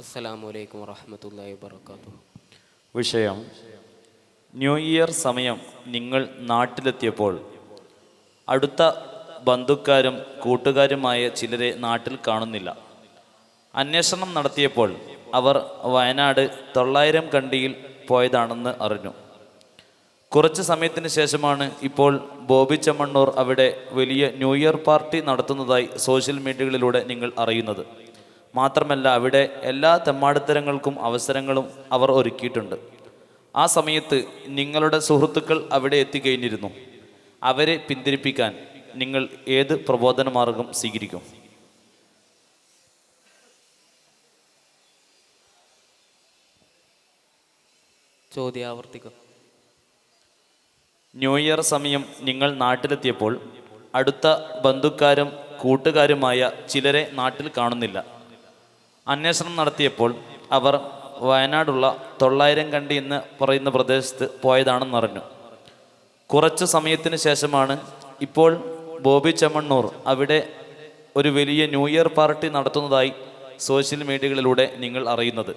അസ്സലാമു അലൈക്കും വറഹ്മത്തുള്ളാഹി വബറകാതുഹു. വിഷയം: ന്യൂ ഇയർ സമയം നിങ്ങൾ നാട്ടിലെത്തിയപ്പോൾ അടുത്ത ബന്ധുക്കാരും കൂട്ടുകാരുമായ ചിലരെ നാട്ടിൽ കാണുന്നില്ല. അന്വേഷണം നടത്തിയപ്പോൾ അവർ വയനാട് 900 കണ്ടിയിൽ പോയതാണെന്ന് അറിഞ്ഞു. കുറച്ച് സമയത്തിന് ശേഷമാണ് ഇപ്പോൾ ബോബി ചെമ്മണ്ണൂർ അവിടെ വലിയ ന്യൂ ഇയർ പാർട്ടി നടത്തുന്നതായി സോഷ്യൽ മീഡിയകളിലൂടെ നിങ്ങൾ അറിയുന്നത്. മാത്രമല്ല, അവിടെ എല്ലാ തെമ്മാടിത്തരങ്ങൾക്കും അവസരങ്ങളും അവർ ഒരുക്കിയിട്ടുണ്ട്. ആ സമയത്ത് നിങ്ങളുടെ സുഹൃത്തുക്കൾ അവിടെ എത്തിക്കഴിഞ്ഞിരുന്നു. അവരെ പിന്തിരിപ്പിക്കാൻ നിങ്ങൾ ഏത് പ്രബോധന മാർഗം സ്വീകരിക്കും? ചോദ്യം ആവർത്തിക്കുക. ന്യൂ ഇയർ സമയം നിങ്ങൾ നാട്ടിലെത്തിയപ്പോൾ അടുത്ത ബന്ധുക്കാരും കൂട്ടുകാരുമായ ചിലരെ നാട്ടിൽ കാണുന്നില്ല. അന്വേഷണം നടത്തിയപ്പോൾ അവർ വയനാടുള്ള 900 കണ്ടി എന്ന് പറയുന്ന പ്രദേശത്ത് പോയതാണെന്നറിഞ്ഞു. കുറച്ച് സമയത്തിന് ശേഷമാണ് ഇപ്പോൾ ബോബി ചെമ്മണ്ണൂർ അവിടെ ഒരു വലിയ ന്യൂ ഇയർ പാർട്ടി നടത്തുന്നതായി സോഷ്യൽ മീഡിയകളിലൂടെ നിങ്ങൾ അറിയുന്നത്.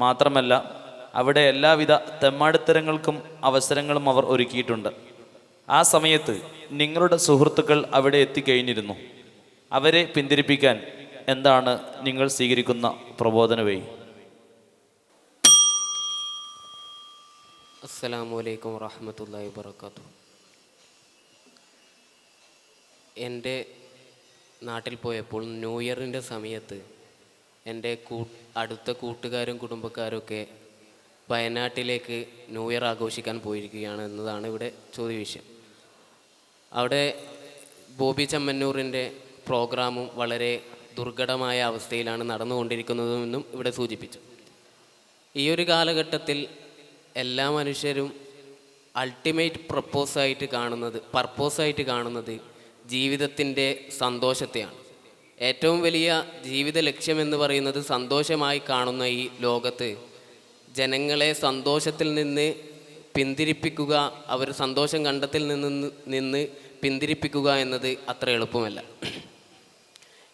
മാത്രമല്ല, അവിടെ എല്ലാവിധ തെമ്മാടിത്തരങ്ങൾക്കും അവസരങ്ങളും അവർ ഒരുക്കിയിട്ടുണ്ട്. ആ സമയത്ത് നിങ്ങളുടെ സുഹൃത്തുക്കൾ അവിടെ എത്തിക്കഴിഞ്ഞിരുന്നു. അവരെ പിന്തിരിപ്പിക്കാൻ എന്താണ് നിങ്ങൾ സ്വീകരിക്കുന്ന പ്രബോധന വഴി? അസ്സലാമു അലൈക്കും വറഹ്മത്തുള്ളാഹി വബറകാതുഹു. എൻ്റെ നാട്ടിൽ പോയപ്പോൾ ന്യൂ ഇയറിൻ്റെ സമയത്ത് എൻ്റെ അടുത്ത കൂട്ടുകാരും കുടുംബക്കാരും ഒക്കെ വയനാട്ടിലേക്ക് ന്യൂ ഇയർ ആഘോഷിക്കാൻ പോയിരിക്കുകയാണ് എന്നതാണ് ഇവിടെ ചോദ്യ വിഷയം. അവിടെ ബോബി ചെമ്മന്നൂറിൻ്റെ പ്രോഗ്രാമും വളരെ ദുർഘടമായ അവസ്ഥയിലാണ് നടന്നുകൊണ്ടിരിക്കുന്നതെന്നും ഇവിടെ സൂചിപ്പിച്ചു. ഈ ഒരു കാലഘട്ടത്തിൽ എല്ലാ മനുഷ്യരും അൾട്ടിമേറ്റ് പർപ്പോസായിട്ട് കാണുന്നത് ജീവിതത്തിൻ്റെ സന്തോഷത്തെയാണ്. ഏറ്റവും വലിയ ജീവിത ലക്ഷ്യമെന്ന് പറയുന്നത് സന്തോഷമായി കാണുന്ന ഈ ലോകത്ത് ജനങ്ങളെ സന്തോഷത്തിൽ നിന്ന് പിന്തിരിപ്പിക്കുക, അവർ സന്തോഷം കണ്ടെത്തിൽ നിന്ന് പിന്തിരിപ്പിക്കുക എന്നത് അത്ര എളുപ്പമല്ല.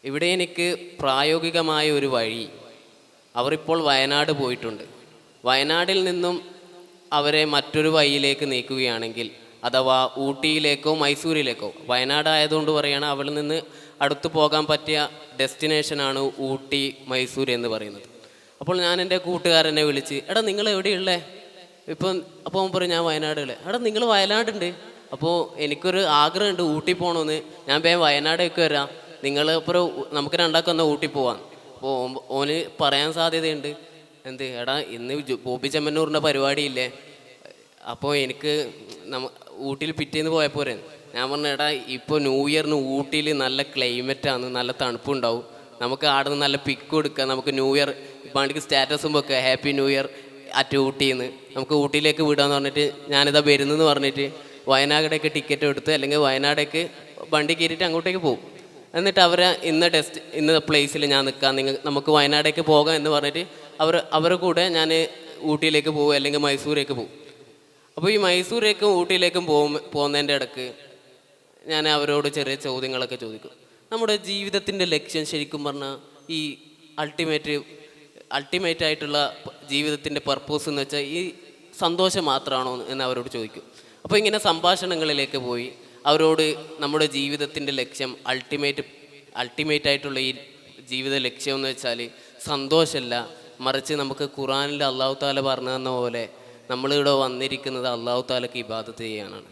ഇവിടെ എനിക്ക് പ്രായോഗികമായ ഒരു വഴി, അവരിപ്പോൾ വയനാട് പോയിട്ടുണ്ട്. വയനാടിൽ നിന്നും അവരെ മറ്റൊരു വഴിയിലേക്ക് നീക്കുകയാണെങ്കിൽ, അഥവാ ഊട്ടിയിലേക്കോ മൈസൂരിലേക്കോ, വയനാട് ആയതുകൊണ്ട് പറയുകയാണ്, അവിടെ നിന്ന് അടുത്ത് പോകാൻ പറ്റിയ ഡെസ്റ്റിനേഷനാണ് ഊട്ടി മൈസൂർ എന്ന് പറയുന്നത്. അപ്പോൾ ഞാൻ എൻ്റെ കൂട്ടുകാരനെ വിളിച്ച്, എടാ നിങ്ങൾ എവിടെയുള്ളേ? അപ്പോൾ അവൻ പറയും ഞാൻ വയനാടുള്ളേ. എടാ നിങ്ങൾ വയനാടുണ്ട്, അപ്പോൾ എനിക്കൊരു ആഗ്രഹമുണ്ട് ഊട്ടി പോകണമെന്ന്. ഞാൻ വേഗം വയനാടേക്ക് വരാം, നിങ്ങൾ അപ്പുറം നമുക്ക് രണ്ടാക്കൊന്ന് ഊട്ടി പോവാം. അപ്പോൾ ഓന് പറയാൻ സാധ്യതയുണ്ട്, എന്ത് എടാ ഇന്ന് ബോബി ചെമ്മന്നൂറിൻ്റെ പരിപാടിയില്ലേ, അപ്പോൾ എനിക്ക് ഊട്ടിയിൽ പിറ്റേന്ന് പോയപ്പോരെ. ഞാൻ പറഞ്ഞു എടാ ഇപ്പോൾ ന്യൂ ഇയറിന് ഊട്ടിയിൽ നല്ല ക്ലൈമറ്റാണ്, നല്ല തണുപ്പുണ്ടാവും, നമുക്ക് അവിടെ നിന്ന് നല്ല പിക്ക് കൊടുക്കുക, നമുക്ക് ന്യൂ ഇയർ ഇപ്പാണെങ്കിൽ സ്റ്റാറ്റസും വെക്കുക ഹാപ്പി ന്യൂ ഇയർ അറ്റ് ഊട്ടിന്ന്, നമുക്ക് ഊട്ടിയിലേക്ക് വിടാമെന്ന് പറഞ്ഞിട്ട് ഞാനിതാ വരുന്നെന്ന് പറഞ്ഞിട്ട് വയനാടേക്ക് ടിക്കറ്റ് എടുത്ത് അല്ലെങ്കിൽ വയനാടേക്ക് വണ്ടി കയറിയിട്ട് അങ്ങോട്ടേക്ക് പോകും. എന്നിട്ട് അവരെ ഇന്ന പ്ലേസിൽ ഞാൻ നിൽക്കാം, നമുക്ക് വയനാടേക്ക് പോകാം എന്ന് പറഞ്ഞിട്ട് അവരെ കൂടെ ഞാൻ ഊട്ടിയിലേക്ക് പോകും അല്ലെങ്കിൽ മൈസൂരേക്ക് പോകും. അപ്പോൾ ഈ മൈസൂരേക്കും ഊട്ടിയിലേക്കും പോകുന്നതിൻ്റെ ഇടയ്ക്ക് ഞാൻ അവരോട് ചെറിയ ചോദ്യങ്ങളൊക്കെ ചോദിക്കും. നമ്മുടെ ജീവിതത്തിൻ്റെ ലക്ഷ്യം ശരിക്കും പറഞ്ഞാൽ ഈ അൾട്ടിമേറ്റ് ആയിട്ടുള്ള ജീവിതത്തിൻ്റെ പർപ്പസ് എന്ന് വെച്ചാൽ ഈ സന്തോഷം മാത്രമാണോ എന്ന് അവരോട് ചോദിക്കും. അപ്പോൾ ഇങ്ങനെ സംഭാഷണങ്ങളിലേക്ക് പോയി അവരോട് നമ്മുടെ ജീവിതത്തിൻ്റെ ലക്ഷ്യം അൾട്ടിമേറ്റ് ആയിട്ടുള്ള ഈ ജീവിത ലക്ഷ്യം എന്ന് വെച്ചാൽ സന്തോഷമല്ല, മറിച്ച് നമുക്ക് ഖുർആനിൽ അള്ളാഹു താല പറഞ്ഞു തന്ന പോലെ നമ്മളിവിടെ വന്നിരിക്കുന്നത് അള്ളാഹു താലക്ക് ഇബാദത്ത് ചെയ്യാനാണ്.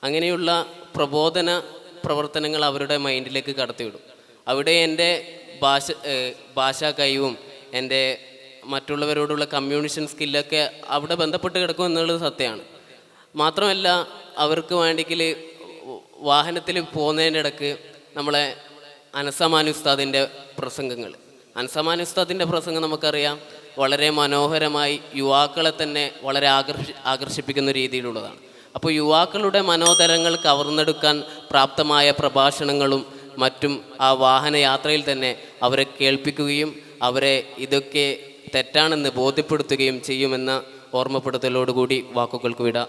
അങ്ങനെയുള്ള പ്രബോധന പ്രവർത്തനങ്ങൾ അവരുടെ മൈൻഡിലേക്ക് കടത്തിവിടും. അവിടെ എൻ്റെ ഭാഷാ കഴിവും എൻ്റെ മറ്റുള്ളവരോടുള്ള കമ്മ്യൂണിക്കേഷൻ സ്കില്ലൊക്കെ അവിടെ ബന്ധപ്പെട്ട് കിടക്കും എന്നുള്ളത് സത്യമാണ്. മാത്രമല്ല, അവർക്ക് വേണ്ടെങ്കിൽ വാഹനത്തിൽ പോകുന്നതിൻ്റെ ഇടയ്ക്ക് നമ്മളെ അനസമാനി ഉസ്താദിൻ്റെ പ്രസംഗം നമുക്കറിയാം, വളരെ മനോഹരമായി യുവാക്കളെ തന്നെ വളരെ ആകർഷിപ്പിക്കുന്ന രീതിയിലുള്ളതാണ്. അപ്പോൾ യുവാക്കളുടെ മനോധരങ്ങൾ കവർന്നെടുക്കാൻ പ്രാപ്തമായ പ്രഭാഷണങ്ങളും മറ്റും ആ വാഹനയാത്രയിൽ തന്നെ അവരെ കേൾപ്പിക്കുകയും അവരെ ഇതൊക്കെ തെറ്റാണെന്ന് ബോധ്യപ്പെടുത്തുകയും ചെയ്യുമെന്ന ഓർമ്മപ്പെടുത്തലോടുകൂടി വാക്കുകൾക്ക് വിടാം.